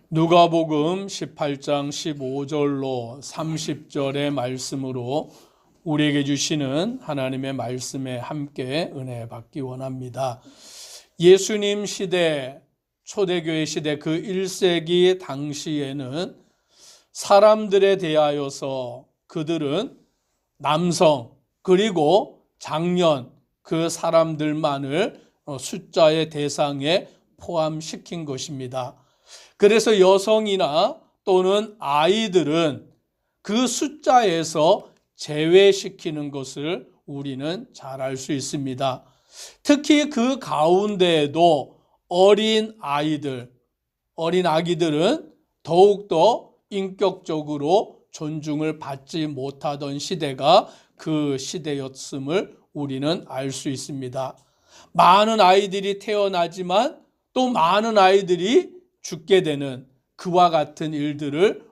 누가복음 18장 15절로 30절의 말씀으로 우리에게 주시는 하나님의 말씀에 함께 은혜 받기 원합니다. 예수님 시대, 초대교회 시대 그 1세기 당시에는 사람들에 대하여서 그들은 남성 그리고 장년 그 사람들만을 숫자의 대상에 포함시킨 것입니다. 그래서 여성이나 또는 아이들은 그 숫자에서 제외시키는 것을 우리는 잘 알 수 있습니다. 특히 그 가운데에도 어린 아기들은 더욱더 인격적으로 존중을 받지 못하던 시대가 그 시대였음을 우리는 알 수 있습니다. 많은 아이들이 태어나지만 또 많은 아이들이 죽게 되는 그와 같은 일들을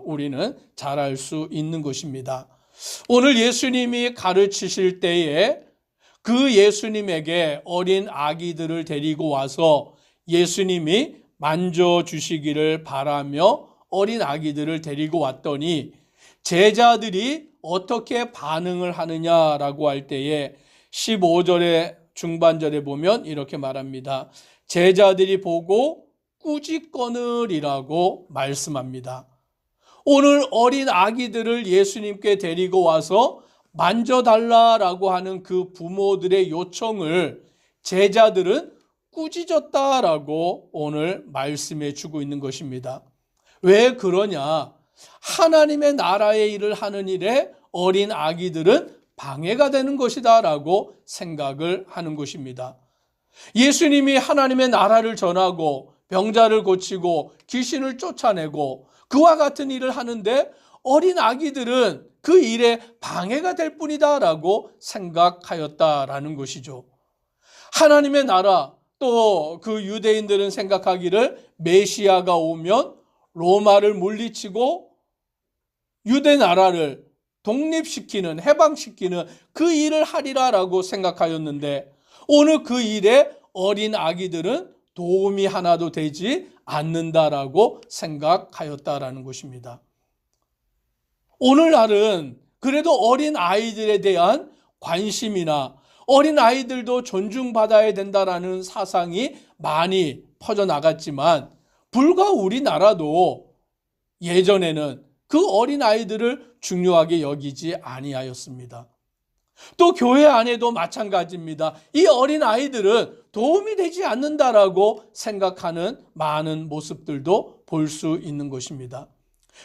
우리는 잘 알 수 있는 것입니다. 오늘 예수님이 가르치실 때에 그 예수님에게 어린 아기들을 데리고 와서 예수님이 만져주시기를 바라며 어린 아기들을 데리고 왔더니 제자들이 어떻게 반응을 하느냐라고 할 때에 15절의 중반절에 보면 이렇게 말합니다. 제자들이 보고 꾸짖거늘이라고 말씀합니다. 오늘 어린 아기들을 예수님께 데리고 와서 만져달라라고 하는 그 부모들의 요청을 제자들은 꾸짖었다라고 오늘 말씀해 주고 있는 것입니다. 왜 그러냐? 하나님의 나라의 일을 하는 일에 어린 아기들은 방해가 되는 것이다 라고 생각을 하는 것입니다. 예수님이 하나님의 나라를 전하고 병자를 고치고 귀신을 쫓아내고 그와 같은 일을 하는데 어린 아기들은 그 일에 방해가 될 뿐이다 라고 생각하였다라는 것이죠. 하나님의 나라, 또 그 유대인들은 생각하기를 메시아가 오면 로마를 물리치고 유대 나라를 독립시키는, 해방시키는 그 일을 하리라라고 생각하였는데 오늘 그 일에 어린 아기들은 도움이 하나도 되지 않는다라고 생각하였다라는 것입니다. 오늘날은 그래도 어린 아이들에 대한 관심이나 어린 아이들도 존중받아야 된다라는 사상이 많이 퍼져나갔지만 불과 우리나라도 예전에는 그 어린 아이들을 중요하게 여기지 아니하였습니다. 또 교회 안에도 마찬가지입니다. 이 어린 아이들은 도움이 되지 않는다라고 생각하는 많은 모습들도 볼 수 있는 것입니다.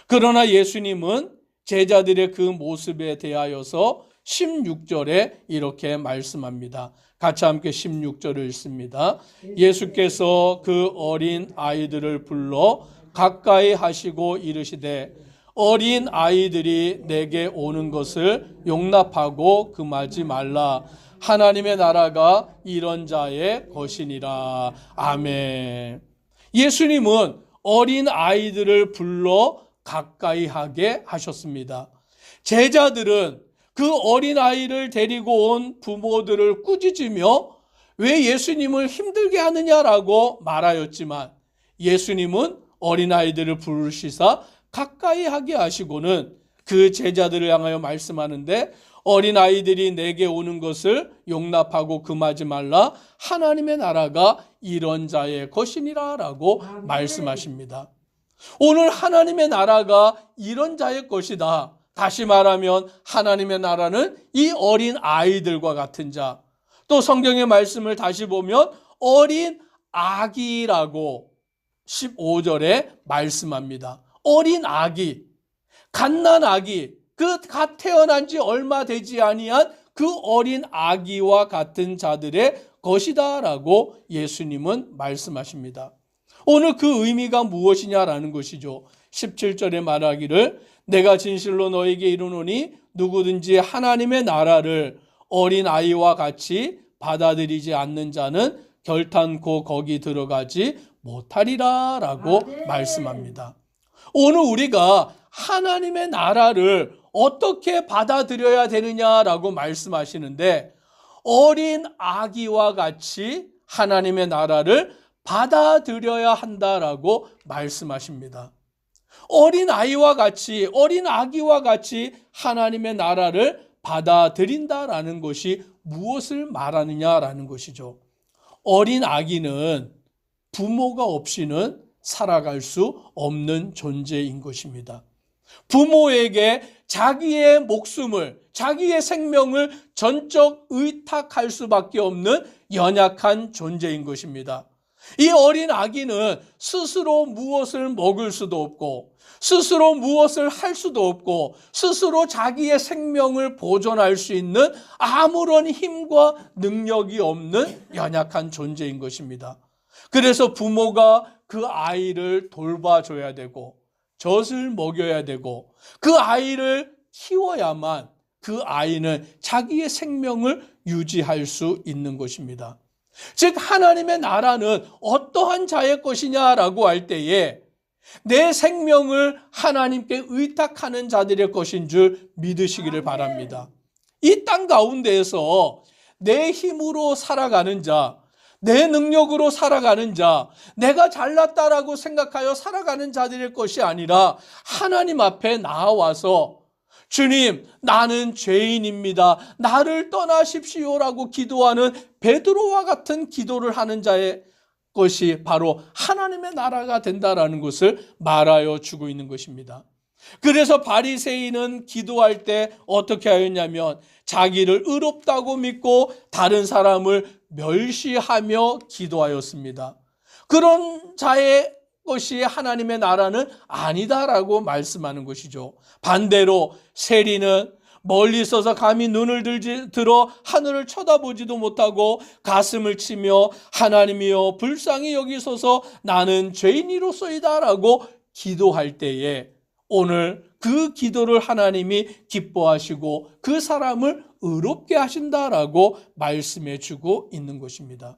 그러나 예수님은 제자들의 그 모습에 대하여서 16절에 이렇게 말씀합니다. 같이 함께 16절을 읽습니다. 예수께서 그 어린 아이들을 불러 가까이 하시고 이르시되 어린 아이들이 내게 오는 것을 용납하고 금하지 말라. 하나님의 나라가 이런 자의 것이니라. 아멘. 예수님은 어린 아이들을 불러 가까이 하게 하셨습니다. 제자들은 그 어린 아이를 데리고 온 부모들을 꾸짖으며 왜 예수님을 힘들게 하느냐라고 말하였지만 예수님은 어린 아이들을 부르시사 가까이 하게 하시고는 그 제자들을 향하여 말씀하는데 어린 아이들이 내게 오는 것을 용납하고 금하지 말라. 하나님의 나라가 이런 자의 것이니라 라고 말씀하십니다. 오늘 하나님의 나라가 이런 자의 것이다. 다시 말하면 하나님의 나라는 이 어린 아이들과 같은 자. 또 성경의 말씀을 다시 보면 어린 아기라고 15절에 말씀합니다. 어린 아기, 갓난 아기, 그 갓 태어난 지 얼마 되지 아니한 그 어린 아기와 같은 자들의 것이다라고 예수님은 말씀하십니다. 오늘 그 의미가 무엇이냐라는 것이죠. 17절에 말하기를 내가 진실로 너에게 이르노니 누구든지 하나님의 나라를 어린 아이와 같이 받아들이지 않는 자는 결탄코 거기 들어가지 못하리라 라고 말씀합니다. 오늘 우리가 하나님의 나라를 어떻게 받아들여야 되느냐라고 말씀하시는데 어린 아기와 같이 하나님의 나라를 받아들여야 한다라고 말씀하십니다. 어린 아이와 같이, 어린 아기와 같이 하나님의 나라를 받아들인다라는 것이 무엇을 말하느냐라는 것이죠. 어린 아기는 부모가 없이는 살아갈 수 없는 존재인 것입니다. 부모에게 자기의 목숨을, 자기의 생명을 전적 의탁할 수밖에 없는 연약한 존재인 것입니다. 이 어린 아기는 스스로 무엇을 먹을 수도 없고, 스스로 무엇을 할 수도 없고, 스스로 자기의 생명을 보존할 수 있는 아무런 힘과 능력이 없는 연약한 존재인 것입니다. 그래서 부모가 그 아이를 돌봐줘야 되고, 젖을 먹여야 되고, 그 아이를 키워야만 그 아이는 자기의 생명을 유지할 수 있는 것입니다. 즉 하나님의 나라는 어떠한 자의 것이냐라고 할 때에 내 생명을 하나님께 의탁하는 자들의 것인 줄 믿으시기를 바랍니다. 이 땅 가운데에서 내 힘으로 살아가는 자, 내 능력으로 살아가는 자, 내가 잘났다라고 생각하여 살아가는 자들의 것이 아니라 하나님 앞에 나와서 주님, 나는 죄인입니다. 나를 떠나십시오라고 기도하는 베드로와 같은 기도를 하는 자의 것이 바로 하나님의 나라가 된다라는 것을 말하여 주고 있는 것입니다. 그래서 바리새인은 기도할 때 어떻게 하였냐면 자기를 의롭다고 믿고 다른 사람을 멸시하며 기도하였습니다. 그런 자의 것이 하나님의 나라는 아니다라고 말씀하는 것이죠. 반대로 세리는 멀리 있어서 감히 눈을 들어 하늘을 쳐다보지도 못하고 가슴을 치며 하나님이여 불쌍히 여기소서 나는 죄인이로소이다라고 기도할 때에 오늘 그 기도를 하나님이 기뻐하시고 그 사람을 의롭게 하신다라고 말씀해 주고 있는 것입니다.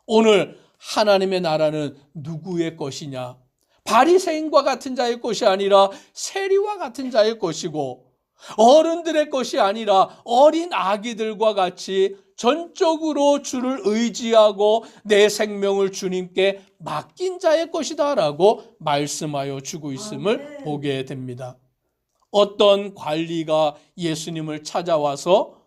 오늘 하나님의 나라는 누구의 것이냐? 바리새인과 같은 자의 것이 아니라 세리와 같은 자의 것이고 어른들의 것이 아니라 어린 아기들과 같이 전적으로 주를 의지하고 내 생명을 주님께 맡긴 자의 것이다라고 말씀하여 주고 있음을 보게 됩니다. 어떤 관리가 예수님을 찾아와서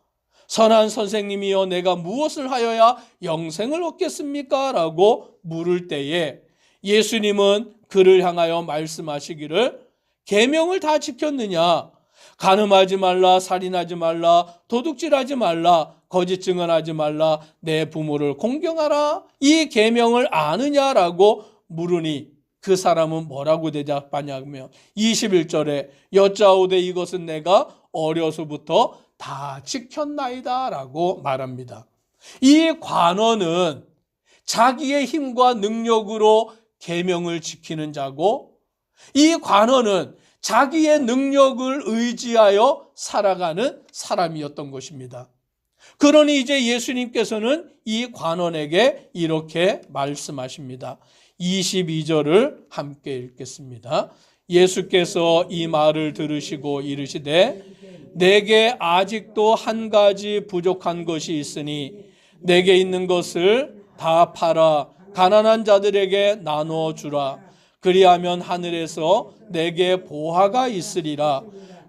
선한 선생님이여 내가 무엇을 하여야 영생을 얻겠습니까? 라고 물을 때에 예수님은 그를 향하여 말씀하시기를 계명을 다 지켰느냐? 간음하지 말라, 살인하지 말라, 도둑질하지 말라, 거짓 증언하지 말라, 내 부모를 공경하라. 이 계명을 아느냐라고 물으니 그 사람은 뭐라고 대답하냐면 21절에 여짜오되 이것은 내가 어려서부터 다 지켰나이다 라고 말합니다. 이 관원은 자기의 힘과 능력으로 계명을 지키는 자고 이 관원은 자기의 능력을 의지하여 살아가는 사람이었던 것입니다. 그러니 이제 예수님께서는 이 관원에게 이렇게 말씀하십니다. 22절을 함께 읽겠습니다. 예수께서 이 말을 들으시고 이르시되 내게 아직도 한 가지 부족한 것이 있으니 내게 있는 것을 다 팔아 가난한 자들에게 나눠 주라. 그리하면 하늘에서 내게 보화가 있으리라.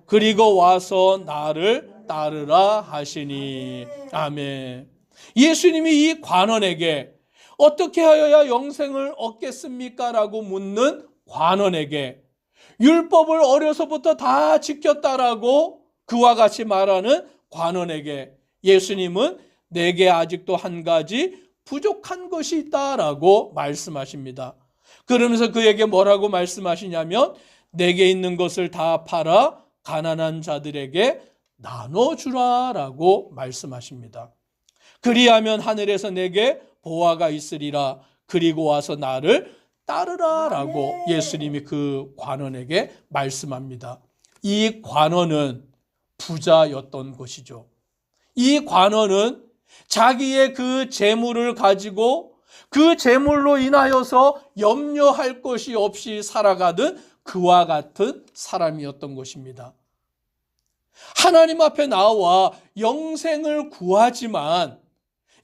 그리고 와서 나를 따르라 하시니. 아멘. 예수님이 이 관원에게 어떻게 하여야 영생을 얻겠습니까? 라고 묻는 관원에게 율법을 어려서부터 다 지켰다라고 그와 같이 말하는 관원에게 예수님은 내게 아직도 한 가지 부족한 것이 있다라고 말씀하십니다. 그러면서 그에게 뭐라고 말씀하시냐면 내게 있는 것을 다 팔아 가난한 자들에게 나눠주라라고 말씀하십니다. 그리하면 하늘에서 내게 보화가 있으리라. 그리고 와서 나를 따르라라고 예수님이 그 관원에게 말씀합니다. 이 관원은 부자였던 것이죠. 이 관원은 자기의 그 재물을 가지고 그 재물로 인하여서 염려할 것이 없이 살아가던 그와 같은 사람이었던 것입니다. 하나님 앞에 나와 영생을 구하지만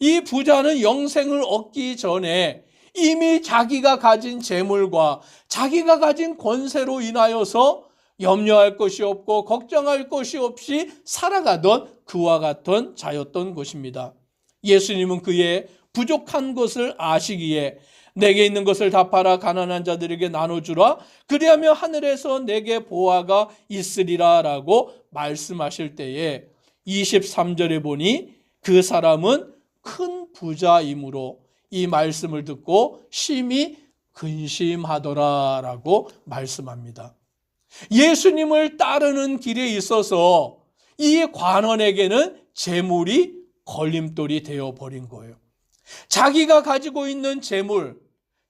이 부자는 영생을 얻기 전에 이미 자기가 가진 재물과 자기가 가진 권세로 인하여서 염려할 것이 없고 걱정할 것이 없이 살아가던 그와 같은 자였던 것입니다. 예수님은 그의 부족한 것을 아시기에 내게 있는 것을 다 팔아 가난한 자들에게 나눠주라. 그리하면 하늘에서 내게 보화가 있으리라 라고 말씀하실 때에 23절에 보니 그 사람은 큰 부자이므로 이 말씀을 듣고 심히 근심하더라 라고 말씀합니다. 예수님을 따르는 길에 있어서 이 관원에게는 재물이 걸림돌이 되어버린 거예요. 자기가 가지고 있는 재물,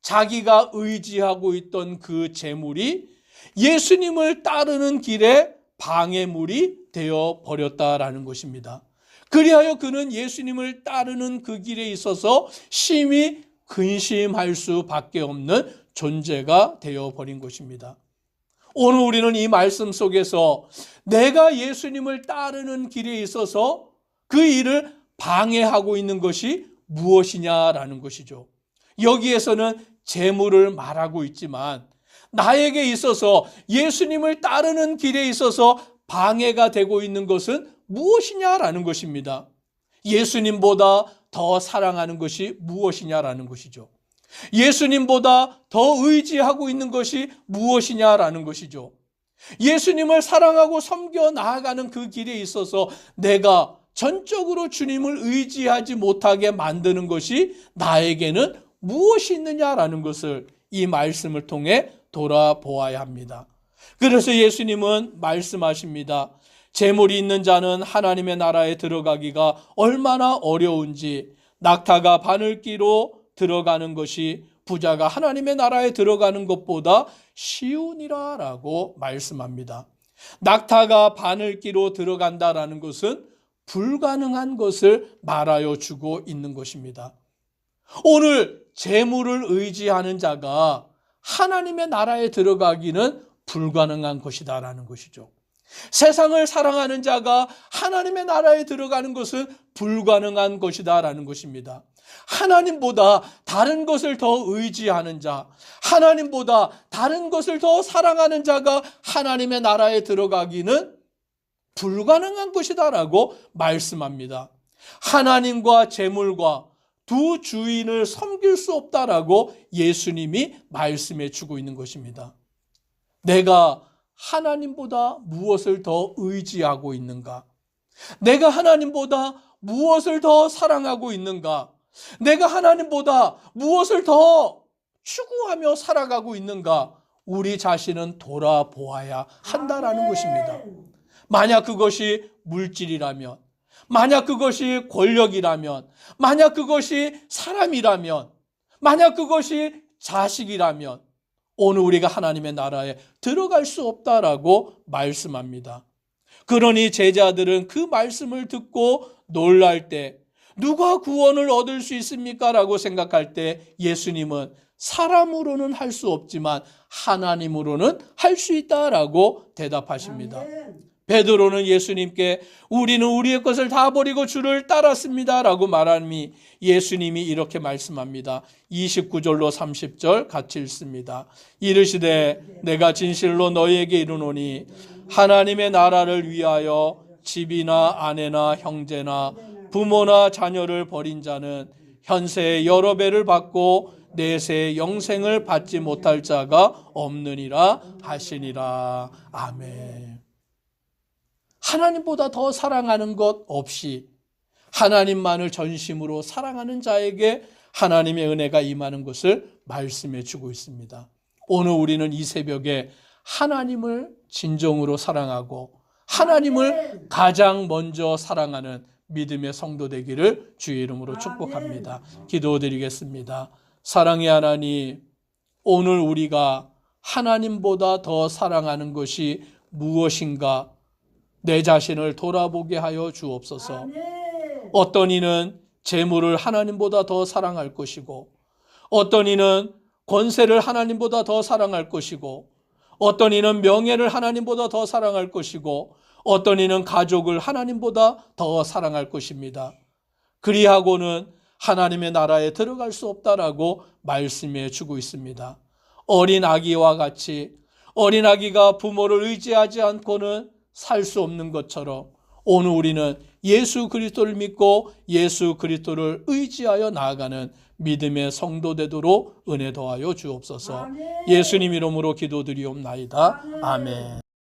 자기가 의지하고 있던 그 재물이 예수님을 따르는 길에 방해물이 되어버렸다라는 것입니다. 그리하여 그는 예수님을 따르는 그 길에 있어서 심히 근심할 수밖에 없는 존재가 되어버린 것입니다. 오늘 우리는 이 말씀 속에서 내가 예수님을 따르는 길에 있어서 그 일을 방해하고 있는 것이 무엇이냐라는 것이죠. 여기에서는 재물을 말하고 있지만 나에게 있어서 예수님을 따르는 길에 있어서 방해가 되고 있는 것은 무엇이냐라는 것입니다. 예수님보다 더 사랑하는 것이 무엇이냐라는 것이죠. 예수님보다 더 의지하고 있는 것이 무엇이냐라는 것이죠. 예수님을 사랑하고 섬겨 나아가는 그 길에 있어서 내가 전적으로 주님을 의지하지 못하게 만드는 것이 나에게는 무엇이 있느냐라는 것을 이 말씀을 통해 돌아보아야 합니다. 그래서 예수님은 말씀하십니다. 재물이 있는 자는 하나님의 나라에 들어가기가 얼마나 어려운지 낙타가 바늘기로 들어가는 것이 부자가 하나님의 나라에 들어가는 것보다 쉬우니라 라고 말씀합니다. 낙타가 바늘기로 들어간다라는 것은 불가능한 것을 말하여 주고 있는 것입니다. 오늘 재물을 의지하는 자가 하나님의 나라에 들어가기는 불가능한 것이다라는 것이죠. 세상을 사랑하는 자가 하나님의 나라에 들어가는 것은 불가능한 것이다라는 것입니다. 하나님보다 다른 것을 더 의지하는 자, 하나님보다 다른 것을 더 사랑하는 자가 하나님의 나라에 들어가기는 불가능한 것이다라고 말씀합니다. 하나님과 재물과 두 주인을 섬길 수 없다라고 예수님이 말씀해 주고 있는 것입니다. 내가 하나님보다 무엇을 더 의지하고 있는가? 내가 하나님보다 무엇을 더 사랑하고 있는가? 내가 하나님보다 무엇을 더 추구하며 살아가고 있는가? 우리 자신은 돌아보아야 한다라는 것입니다. 만약 그것이 물질이라면, 만약 그것이 권력이라면, 만약 그것이 사람이라면, 만약 그것이 자식이라면 오늘 우리가 하나님의 나라에 들어갈 수 없다라고 말씀합니다. 그러니 제자들은 그 말씀을 듣고 놀랄 때 누가 구원을 얻을 수 있습니까? 라고 생각할 때 예수님은 사람으로는 할 수 없지만 하나님으로는 할 수 있다라고 대답하십니다. 아멘. 베드로는 예수님께 우리는 우리의 것을 다 버리고 주를 따랐습니다 라고 말하니 예수님이 이렇게 말씀합니다. 29절로 30절 같이 읽습니다. 이르시되 내가 진실로 너희에게 이르노니 하나님의 나라를 위하여 집이나 아내나 형제나 부모나 자녀를 버린 자는 현세의 여러 배를 받고 내세의 영생을 받지 못할 자가 없느니라 하시니라. 아멘. 하나님보다 더 사랑하는 것 없이 하나님만을 전심으로 사랑하는 자에게 하나님의 은혜가 임하는 것을 말씀해 주고 있습니다. 오늘 우리는 이 새벽에 하나님을 진정으로 사랑하고 하나님을 가장 먼저 사랑하는 믿음의 성도 되기를 주의 이름으로 축복합니다. 기도드리겠습니다. 사랑의 하나님, 오늘 우리가 하나님보다 더 사랑하는 것이 무엇인가 내 자신을 돌아보게 하여 주옵소서. 어떤 이는 재물을 하나님보다 더 사랑할 것이고, 어떤 이는 권세를 하나님보다 더 사랑할 것이고, 어떤 이는 명예를 하나님보다 더 사랑할 것이고, 어떤 이는 가족을 하나님보다 더 사랑할 것입니다. 그리하고는 하나님의 나라에 들어갈 수 없다라고 말씀해 주고 있습니다. 어린 아기와 같이 어린 아기가 부모를 의지하지 않고는 살 수 없는 것처럼 오늘 우리는 예수 그리스도를 믿고 예수 그리스도를 의지하여 나아가는 믿음의 성도 되도록 은혜 더하여 주옵소서. 예수님 이름으로 기도드리옵나이다. 아멘.